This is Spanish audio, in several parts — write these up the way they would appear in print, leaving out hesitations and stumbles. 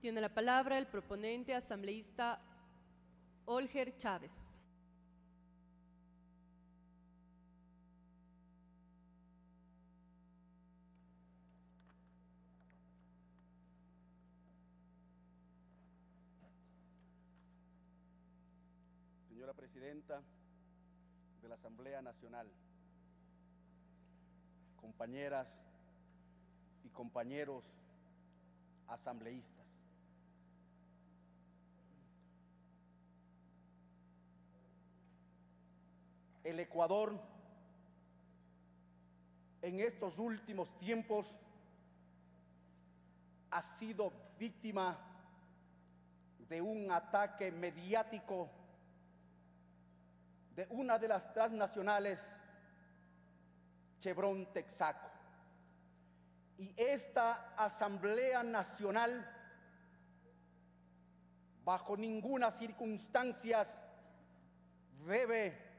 Tiene la palabra el proponente asambleísta Olger Chávez. Señora Presidenta de la Asamblea Nacional, compañeras y compañeros asambleístas, el Ecuador en estos últimos tiempos ha sido víctima de un ataque mediático de una de las transnacionales, Chevron Texaco. Y esta Asamblea Nacional, bajo ninguna circunstancia, debe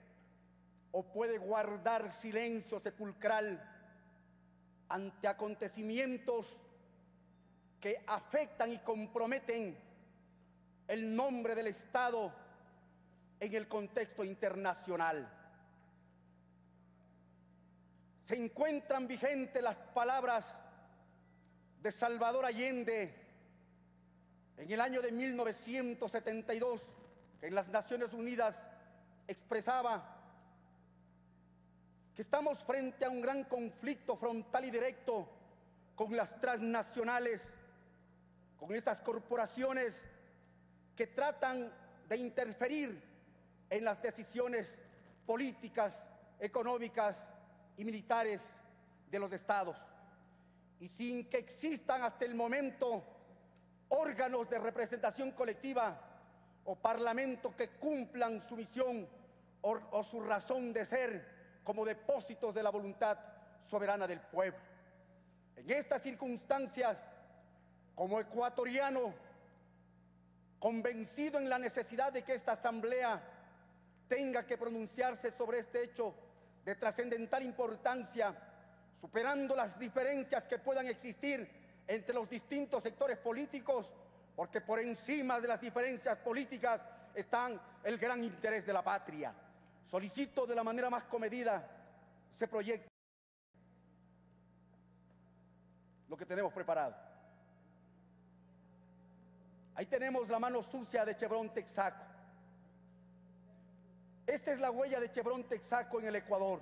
o puede guardar silencio sepulcral ante acontecimientos que afectan y comprometen el nombre del Estado en el contexto internacional. Se encuentran vigentes las palabras de Salvador Allende en el año de 1972, que en las Naciones Unidas expresaba que estamos frente a un gran conflicto frontal y directo con las transnacionales, con esas corporaciones que tratan de interferir en las decisiones políticas, económicas y militares de los estados, y sin que existan hasta el momento órganos de representación colectiva o parlamentos que cumplan su misión o su razón de ser como depósitos de la voluntad soberana del pueblo. En estas circunstancias, como ecuatoriano, convencido en la necesidad de que esta asamblea tenga que pronunciarse sobre este hecho de trascendental importancia, superando las diferencias que puedan existir entre los distintos sectores políticos, porque por encima de las diferencias políticas están el gran interés de la patria. Solicito de la manera más comedida se proyecte lo que tenemos preparado. Ahí tenemos la mano sucia de Chevron Texaco. Esta es la huella de Chevron Texaco en el Ecuador.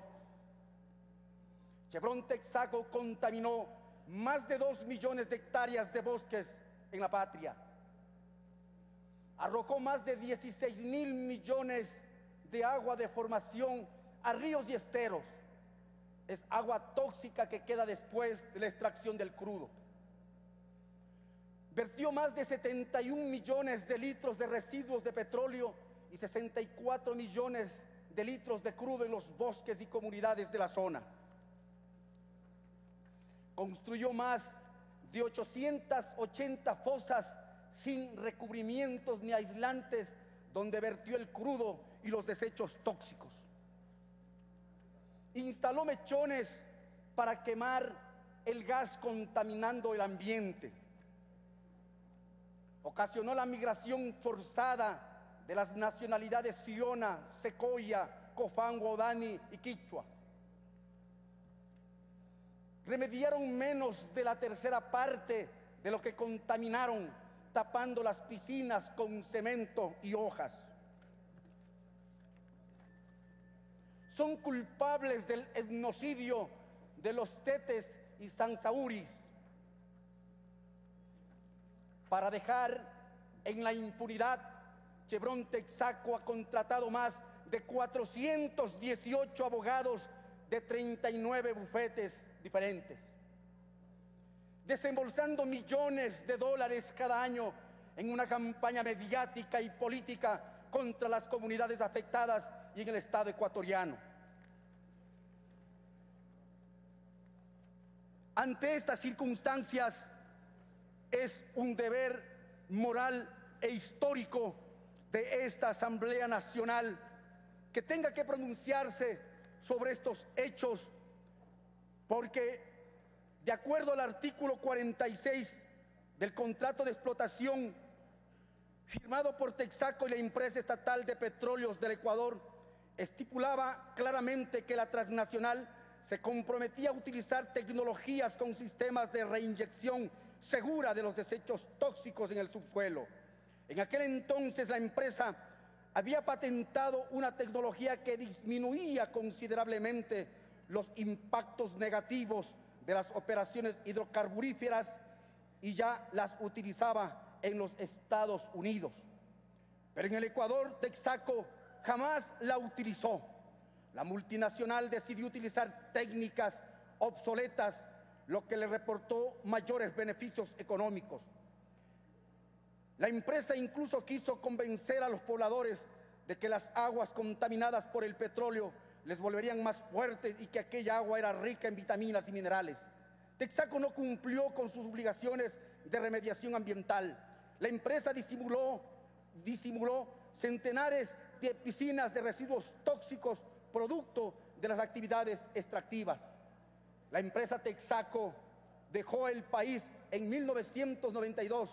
Chevron Texaco contaminó más de 2 millones de hectáreas de bosques en la patria. Arrojó más de 16.000 millones de agua de formación a ríos y esteros. Es agua tóxica que queda después de la extracción del crudo. Vertió más de 71 millones de litros de residuos de petróleo y 64 millones de litros de crudo en los bosques y comunidades de la zona. Construyó más de 880 fosas sin recubrimientos ni aislantes donde vertió el crudo y los desechos tóxicos. Instaló mechones para quemar el gas contaminando el ambiente. Ocasionó la migración forzada de las nacionalidades Siona, Secoya, Cofán, Guadani y Quichua. Remediaron menos de la tercera parte de lo que contaminaron, tapando las piscinas con cemento y hojas. Son culpables del etnocidio de los Tetes y Sansauris para dejar en la impunidad. Chevron Texaco ha contratado más de 418 abogados de 39 bufetes diferentes, desembolsando millones de dólares cada año en una campaña mediática y política contra las comunidades afectadas y en el Estado ecuatoriano. Ante estas circunstancias, es un deber moral e histórico de esta Asamblea Nacional que tenga que pronunciarse sobre estos hechos, porque de acuerdo al artículo 46 del contrato de explotación firmado por Texaco y la empresa estatal de petróleos del Ecuador estipulaba claramente que la transnacional se comprometía a utilizar tecnologías con sistemas de reinyección segura de los desechos tóxicos en el subsuelo. En aquel entonces la empresa había patentado una tecnología que disminuía considerablemente los impactos negativos de las operaciones hidrocarburíferas y ya las utilizaba en los Estados Unidos. Pero en el Ecuador, Texaco jamás la utilizó. La multinacional decidió utilizar técnicas obsoletas, lo que le reportó mayores beneficios económicos. La empresa incluso quiso convencer a los pobladores de que las aguas contaminadas por el petróleo les volverían más fuertes y que aquella agua era rica en vitaminas y minerales. Texaco no cumplió con sus obligaciones de remediación ambiental. La empresa disimuló centenares de piscinas de residuos tóxicos producto de las actividades extractivas. La empresa Texaco dejó el país en 1992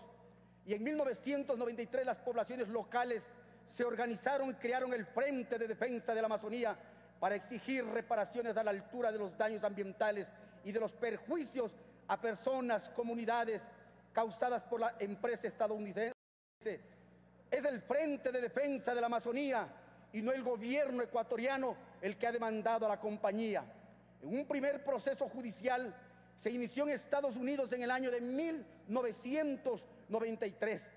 y en 1993 las poblaciones locales se organizaron y crearon el Frente de Defensa de la Amazonía para exigir reparaciones a la altura de los daños ambientales y de los perjuicios a personas, comunidades causadas por la empresa estadounidense. Es el Frente de Defensa de la Amazonía y no el gobierno ecuatoriano el que ha demandado a la compañía. En un primer proceso judicial se inició en Estados Unidos en el año de 1993.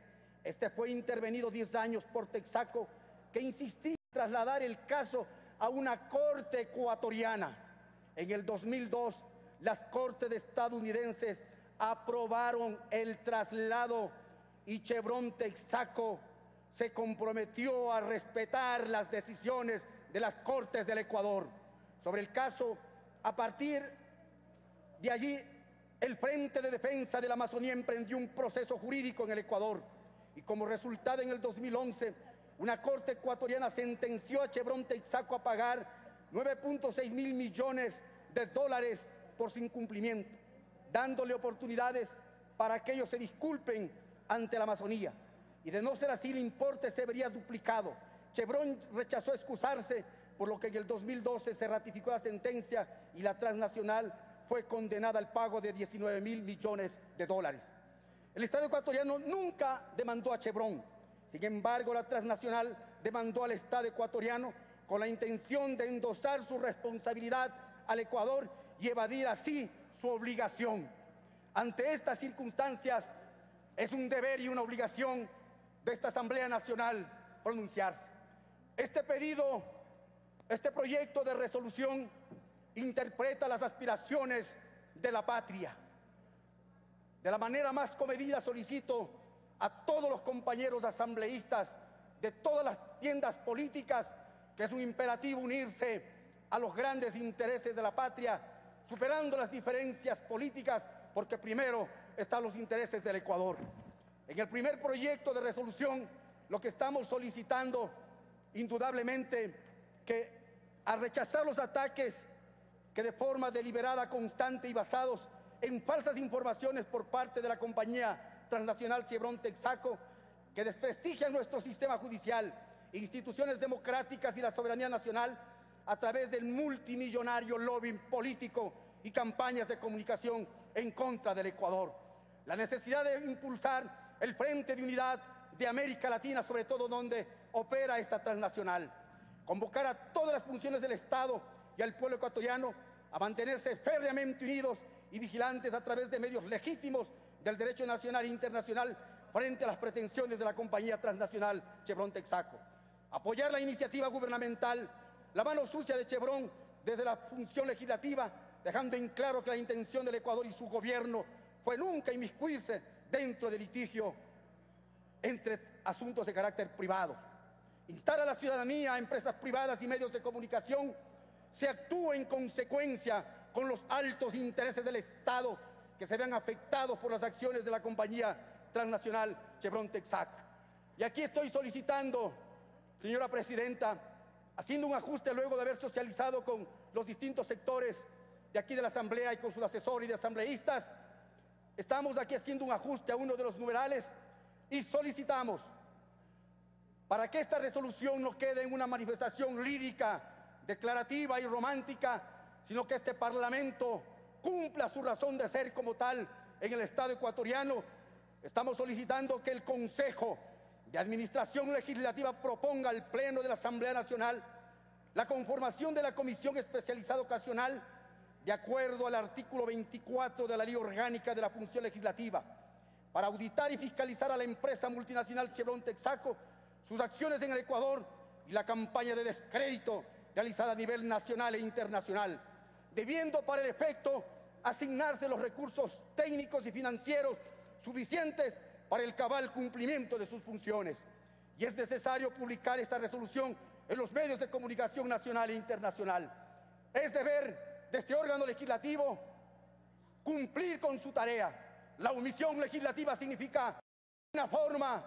Este fue intervenido 10 años por Texaco, que insistía en trasladar el caso a una corte ecuatoriana. En el 2002, las cortes estadounidenses aprobaron el traslado y Chevron Texaco se comprometió a respetar las decisiones de las Cortes del Ecuador. Sobre el caso, a partir de allí, el Frente de Defensa de la Amazonía emprendió un proceso jurídico en el Ecuador y como resultado en el 2011, una corte ecuatoriana sentenció a Chevron Texaco a pagar 9.6 mil millones de dólares por su incumplimiento, dándole oportunidades para que ellos se disculpen ante la Amazonía. Y de no ser así, el importe se vería duplicado. Chevron rechazó excusarse, por lo que en el 2012 se ratificó la sentencia y la transnacional fue condenada al pago de 19 mil millones de dólares. El Estado ecuatoriano nunca demandó a Chevron. Sin embargo, la transnacional demandó al Estado ecuatoriano con la intención de endosar su responsabilidad al Ecuador y evadir así su obligación. Ante estas circunstancias, es un deber y una obligación de esta Asamblea Nacional pronunciarse. Este proyecto de resolución interpreta las aspiraciones de la patria. De la manera más comedida solicito a todos los compañeros asambleístas de todas las tiendas políticas que es un imperativo unirse a los grandes intereses de la patria, superando las diferencias políticas, porque primero están los intereses del Ecuador. En el primer proyecto de resolución, lo que estamos solicitando, indudablemente, que al rechazar los ataques que de forma deliberada, constante y basados en falsas informaciones por parte de la compañía transnacional Chevron Texaco, que desprestigian nuestro sistema judicial, instituciones democráticas y la soberanía nacional a través del multimillonario lobbying político y campañas de comunicación en contra del Ecuador. La necesidad de impulsar el Frente de Unidad de América Latina, sobre todo donde opera esta transnacional. Convocar a todas las funciones del Estado y al pueblo ecuatoriano a mantenerse férreamente unidos y vigilantes a través de medios legítimos del derecho nacional e internacional frente a las pretensiones de la compañía transnacional Chevron Texaco. Apoyar la iniciativa gubernamental, la mano sucia de Chevron desde la función legislativa, dejando en claro que la intención del Ecuador y su gobierno fue nunca inmiscuirse dentro del litigio entre asuntos de carácter privado. Instar a la ciudadanía, a empresas privadas y medios de comunicación se actúe en consecuencia con los altos intereses del Estado que se vean afectados por las acciones de la compañía transnacional Chevron Texaco. Y aquí estoy solicitando, señora presidenta, haciendo un ajuste luego de haber socializado con los distintos sectores de aquí de la Asamblea y con sus asesores y de asambleístas, estamos aquí haciendo un ajuste a uno de los numerales y solicitamos para que esta resolución no quede en una manifestación lírica, declarativa y romántica, sino que este Parlamento cumpla su razón de ser como tal en el Estado ecuatoriano. Estamos solicitando que el Consejo de Administración Legislativa proponga al Pleno de la Asamblea Nacional la conformación de la Comisión Especializada Ocasional de acuerdo al artículo 24 de la Ley Orgánica de la Función Legislativa para auditar y fiscalizar a la empresa multinacional Chevron Texaco, sus acciones en el Ecuador y la campaña de descrédito realizada a nivel nacional e internacional, debiendo para el efecto asignarse los recursos técnicos y financieros suficientes para el cabal cumplimiento de sus funciones. Y es necesario publicar esta resolución en los medios de comunicación nacional e internacional. Es deber de este órgano legislativo cumplir con su tarea. La omisión legislativa significa una forma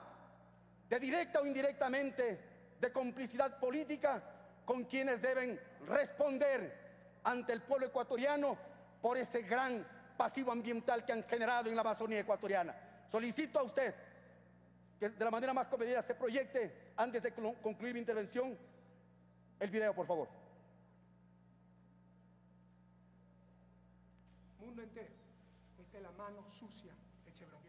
de directa o indirectamente de complicidad política con quienes deben responder ante el pueblo ecuatoriano por ese gran pasivo ambiental que han generado en la Amazonía ecuatoriana. Solicito a usted que de la manera más comedida se proyecte, antes de concluir mi intervención, el video, por favor. Mundo entero, esta es la mano sucia de Chevron.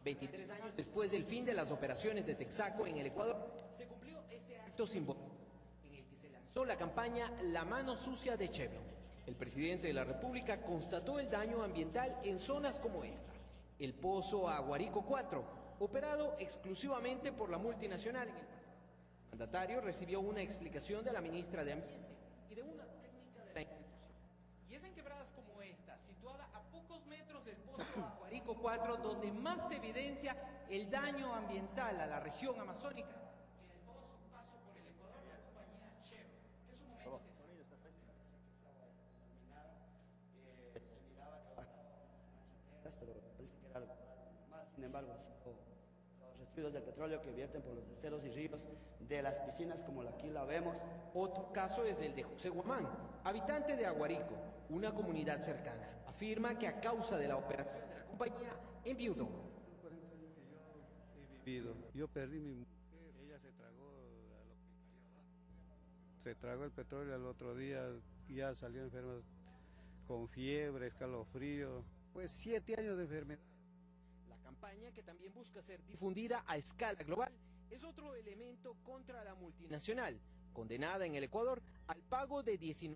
23 años después del fin de las operaciones de Texaco en el Ecuador, se cumplió este acto simbólico en el que se lanzó la campaña La mano sucia de Chevron. El presidente de la República constató el daño ambiental en zonas como esta. El pozo Aguarico 4, operado exclusivamente por la multinacional en el pasado. El mandatario recibió una explicación de la ministra de Ambiente y de una técnica de la institución. Y es en quebradas como esta, situada a pocos metros del pozo Aguarico 4, donde más se evidencia el daño ambiental a la región amazónica que dejó su paso por el Ecuador la compañía Chevron. Es un momento de pero parece que era algo normal. Sin embargo, los residuos del petróleo que vierten por los esteros y ríos de las piscinas, como aquí la vemos. Otro caso es el de José Guamán, habitante de Aguarico, una comunidad cercana. Afirma que a causa de la operación de la compañía enviudó. 40 años que yo he vivido. Yo perdí mi mujer, ella se tragó a lo que cayó abajo. Se tragó el petróleo, al otro día ya salió enferma con fiebre, escalofrío. Pues 7 años de enfermedad. La campaña, que también busca ser difundida a escala global, es otro elemento contra la multinacional, condenada en el Ecuador al pago de 19.000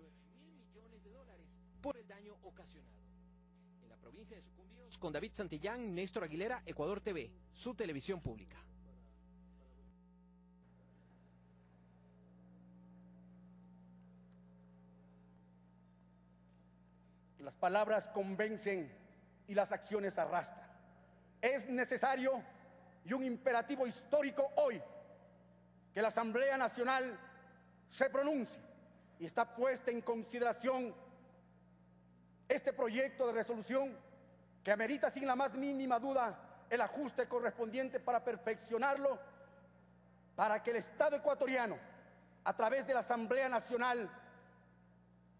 millones de dólares por el daño ocasionado. En la provincia de Sucumbíos, con David Santillán, Néstor Aguilera, Ecuador TV, su televisión pública. Las palabras convencen y las acciones arrastran. Es necesario y un imperativo histórico hoy que la Asamblea Nacional se pronuncie y está puesta en consideración este proyecto de resolución que amerita sin la más mínima duda el ajuste correspondiente para perfeccionarlo, para que el Estado ecuatoriano, a través de la Asamblea Nacional,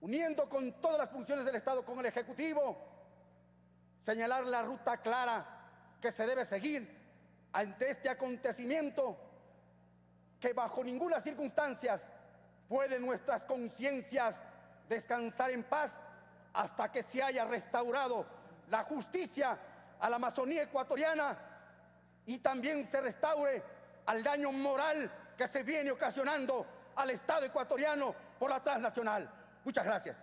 uniendo con todas las funciones del Estado con el Ejecutivo, señalar la ruta clara que se debe seguir ante este acontecimiento que bajo ninguna circunstancia pueden nuestras conciencias descansar en paz hasta que se haya restaurado la justicia a la Amazonía ecuatoriana y también se restaure al daño moral que se viene ocasionando al Estado ecuatoriano por la transnacional. Muchas gracias.